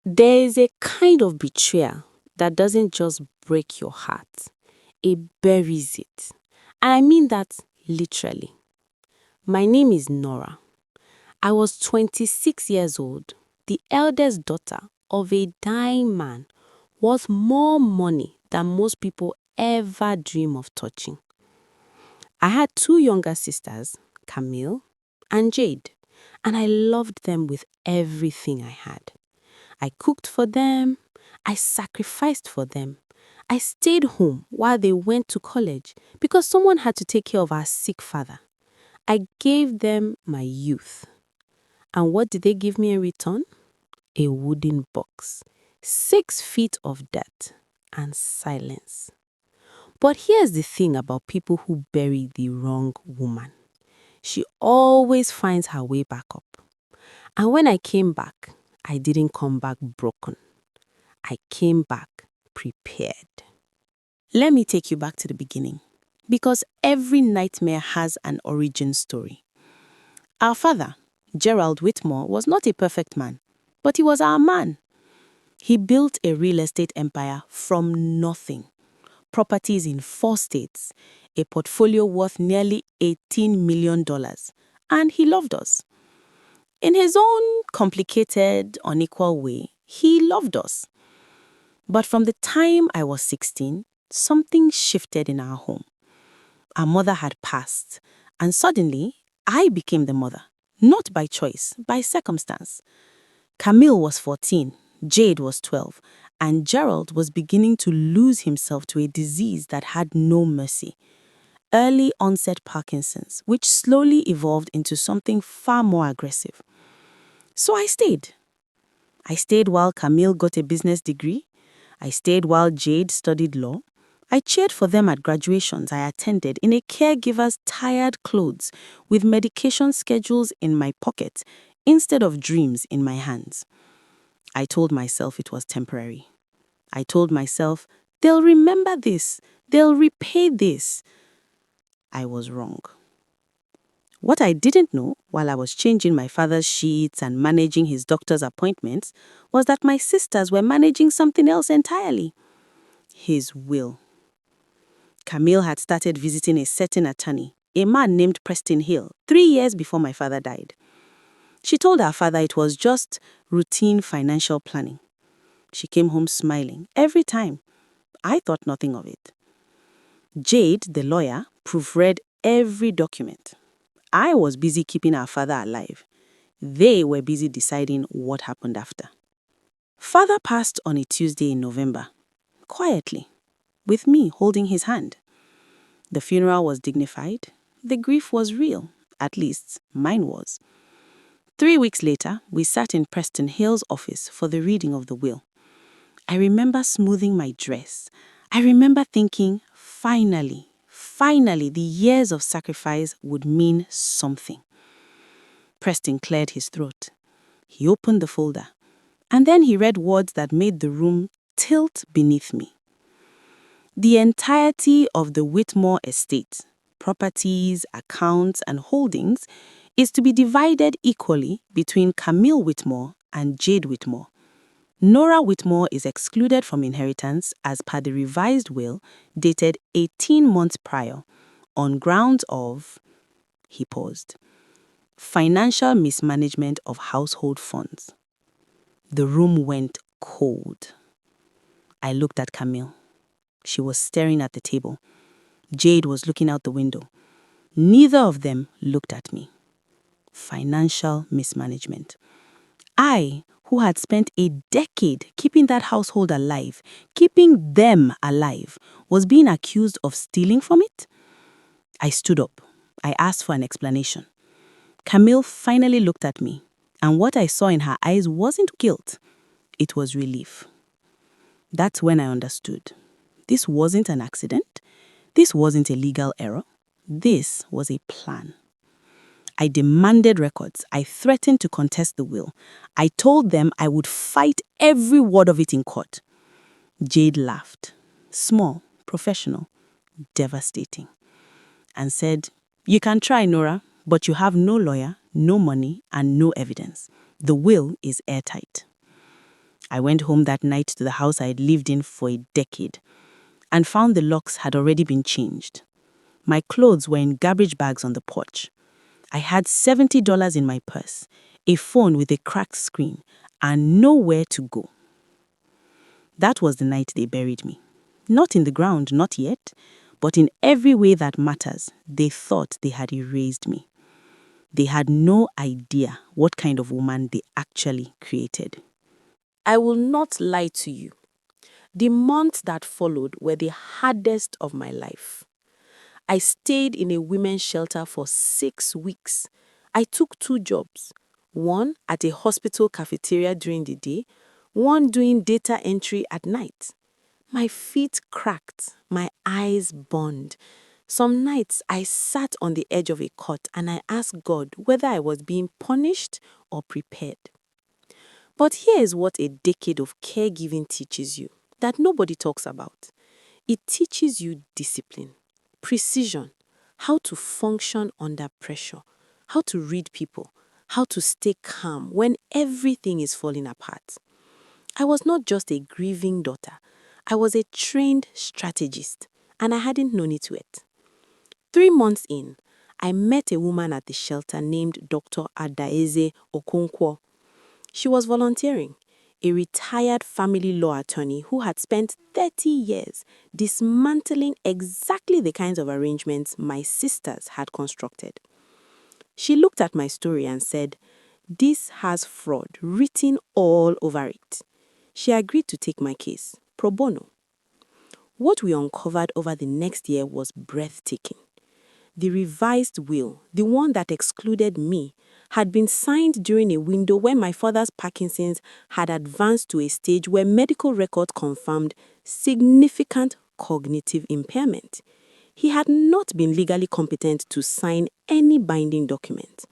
There is a kind of betrayal that doesn't just break your heart, it buries it. And I mean that literally. My name is Nora. I was 26 years old, the eldest daughter of a dying man, worth more money than most people ever dream of touching. I had two younger sisters, Camille and Jade, and I loved them with everything I had. I cooked for them, I sacrificed for them. I stayed home while they went to college because someone had to take care of our sick father. I gave them my youth. And what did they give me in return? A wooden box, 6 feet of dirt, and silence. But here's the thing about people who bury the wrong woman. She always finds her way back up. And when I came back, I didn't come back broken. I came back prepared. Let me take you back to the beginning, because every nightmare has an origin story. Our father, Gerald Whitmore, was not a perfect man, but he was our man. He built a real estate empire from nothing. Properties in 4 states, a portfolio worth nearly $18 million, and he loved us. In his own complicated, unequal way, he loved us. But from the time I was 16, something shifted in our home. Our mother had passed, and suddenly I became the mother, not by choice, by circumstance. Camille was 14, Jade was 12, and Gerald was beginning to lose himself to a disease that had no mercy. Early onset Parkinson's, which slowly evolved into something far more aggressive. So I stayed. I stayed while Camille got a business degree. I stayed while Jade studied law. I cheered for them at graduations I attended in a caregiver's tired clothes with medication schedules in my pocket instead of dreams in my hands. I told myself it was temporary. I told myself, they'll remember this, they'll repay this. I was wrong. What I didn't know while I was changing my father's sheets and managing his doctor's appointments was that my sisters were managing something else entirely. His will. Camille had started visiting a certain attorney, a man named Preston Hill, 3 years before my father died. She told our father it was just routine financial planning. She came home smiling every time. I thought nothing of it. Jade, the lawyer, proofread every document. I was busy keeping our father alive. They were busy deciding what happened after. Father passed on a Tuesday in November, quietly, with me holding his hand. The funeral was dignified. The grief was real, at least mine was. 3 weeks later, we sat in Preston Hill's office for the reading of the will. I remember smoothing my dress. I remember thinking, finally, the years of sacrifice would mean something. Preston cleared his throat. He opened the folder, and then he read words that made the room tilt beneath me. The entirety of the Whitmore estate, properties, accounts, and holdings, is to be divided equally between Camille Whitmore and Jade Whitmore. Nora Whitmore is excluded from inheritance as per the revised will dated 18 months prior on grounds of, he paused, financial mismanagement of household funds. The room went cold. I looked at Camille. She was staring at the table. Jade was looking out the window. Neither of them looked at me. Financial mismanagement. I, who had spent a decade keeping that household alive, keeping them alive, was being accused of stealing from it? I stood up. I asked for an explanation. Camille finally looked at me, and what I saw in her eyes wasn't guilt. It was relief. That's when I understood. This wasn't an accident. This wasn't a legal error. This was a plan. I demanded records. I threatened to contest the will. I told them I would fight every word of it in court. Jade laughed. Small, professional, devastating. And said, "You can try, Nora, but you have no lawyer, no money, and no evidence. The will is airtight." I went home that night to the house I had lived in for a decade and found the locks had already been changed. My clothes were in garbage bags on the porch. I had $70 in my purse, a phone with a cracked screen, and nowhere to go. That was the night they buried me. Not in the ground, not yet, but in every way that matters, they thought they had erased me. They had no idea what kind of woman they actually created. I will not lie to you. The months that followed were the hardest of my life. I stayed in a women's shelter for 6 weeks. I took 2 jobs, one at a hospital cafeteria during the day, one doing data entry at night. My feet cracked, my eyes burned. Some nights I sat on the edge of a cot and I asked God whether I was being punished or prepared. But here is what a decade of caregiving teaches you that nobody talks about. It teaches you discipline, precision, how to function under pressure, how to read people, how to stay calm when everything is falling apart. I was not just a grieving daughter. I was a trained strategist, and I hadn't known it yet. 3 months in, I met a woman at the shelter named Dr. Adaeze Okonkwo. She was volunteering, a retired family law attorney who had spent 30 years dismantling exactly the kinds of arrangements my sisters had constructed. She looked at my story and said, "This has fraud written all over it." She agreed to take my case, pro bono. What we uncovered over the next year was breathtaking. The revised will, the one that excluded me, had been signed during a window when my father's Parkinson's had advanced to a stage where medical records confirmed significant cognitive impairment. He had not been legally competent to sign any binding document.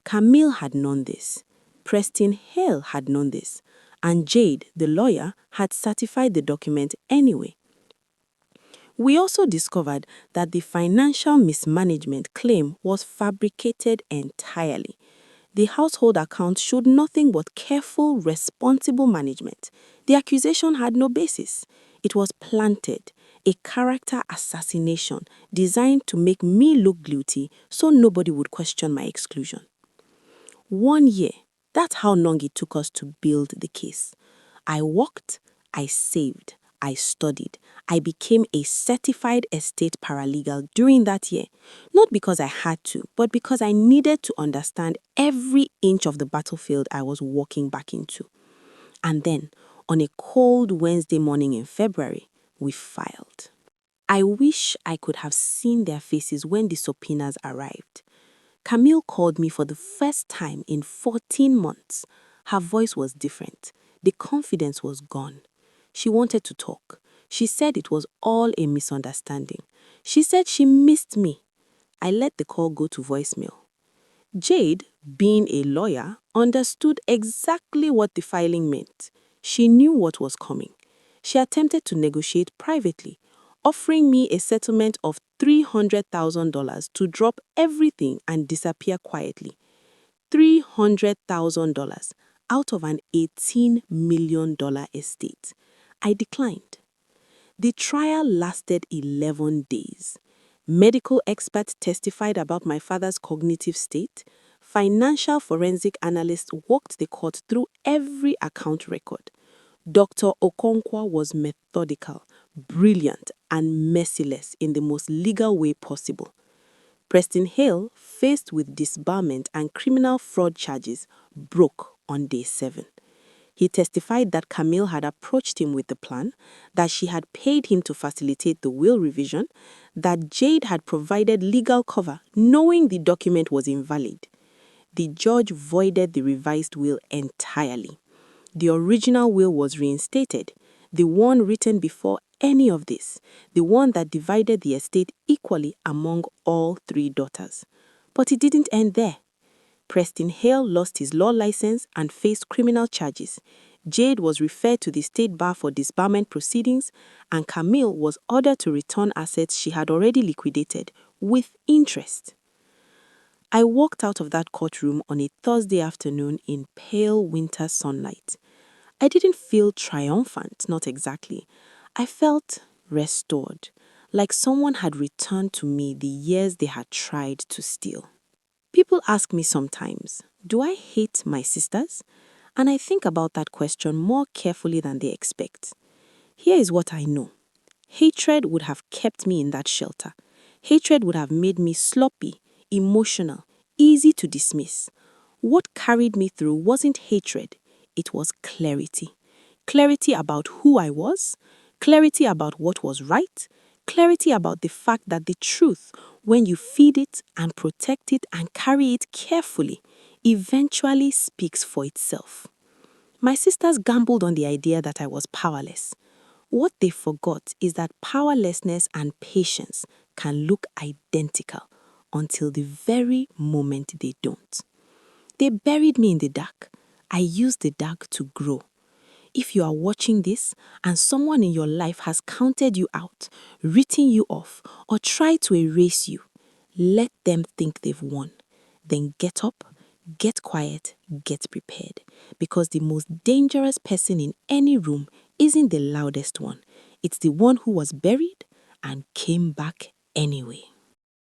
Camille had known this. Preston Hale had known this. And Jade, the lawyer, had certified the document anyway. We also discovered that the financial mismanagement claim was fabricated entirely. The household account showed nothing but careful, responsible management. The accusation had no basis. It was planted, a character assassination designed to make me look guilty so nobody would question my exclusion. 1 year, that's how long it took us to build the case. I worked, I saved, I studied. I became a certified estate paralegal during that year, not because I had to, but because I needed to understand every inch of the battlefield I was walking back into. And then, on a cold Wednesday morning in February, we filed. I wish I could have seen their faces when the subpoenas arrived. Camille called me for the first time in 14 months. Her voice was different. The confidence was gone. She wanted to talk. She said it was all a misunderstanding. She said she missed me. I let the call go to voicemail. Jade, being a lawyer, understood exactly what the filing meant. She knew what was coming. She attempted to negotiate privately, offering me a settlement of $300,000 to drop everything and disappear quietly. $300,000 out of an $18 million estate. I declined. The trial lasted 11 days. Medical experts testified about my father's cognitive state. Financial forensic analysts walked the court through every account record. Dr. Okonkwo was methodical, brilliant, and merciless in the most legal way possible. Preston Hale, faced with disbarment and criminal fraud charges, broke on day 7. He testified that Camille had approached him with the plan, that she had paid him to facilitate the will revision, that Jade had provided legal cover knowing the document was invalid. The judge voided the revised will entirely. The original will was reinstated, the one written before any of this, the one that divided the estate equally among all 3 daughters. But it didn't end there. Preston Hale lost his law license and faced criminal charges. Jade was referred to the state bar for disbarment proceedings, and Camille was ordered to return assets she had already liquidated with interest. I walked out of that courtroom on a Thursday afternoon in pale winter sunlight. I didn't feel triumphant, not exactly. I felt restored, like someone had returned to me the years they had tried to steal. People ask me sometimes, do I hate my sisters? And I think about that question more carefully than they expect. Here is what I know. Hatred would have kept me in that shelter. Hatred would have made me sloppy, emotional, easy to dismiss. What carried me through wasn't hatred, it was clarity. Clarity about who I was, clarity about what was right, clarity about the fact that the truth, when you feed it and protect it and carry it carefully, eventually speaks for itself. My sisters gambled on the idea that I was powerless. What they forgot is that powerlessness and patience can look identical until the very moment they don't. They buried me in the dark. I used the dark to grow. If you are watching this and someone in your life has counted you out, written you off, or tried to erase you, let them think they've won. Then get up, get quiet, get prepared. Because the most dangerous person in any room isn't the loudest one. It's the one who was buried and came back anyway.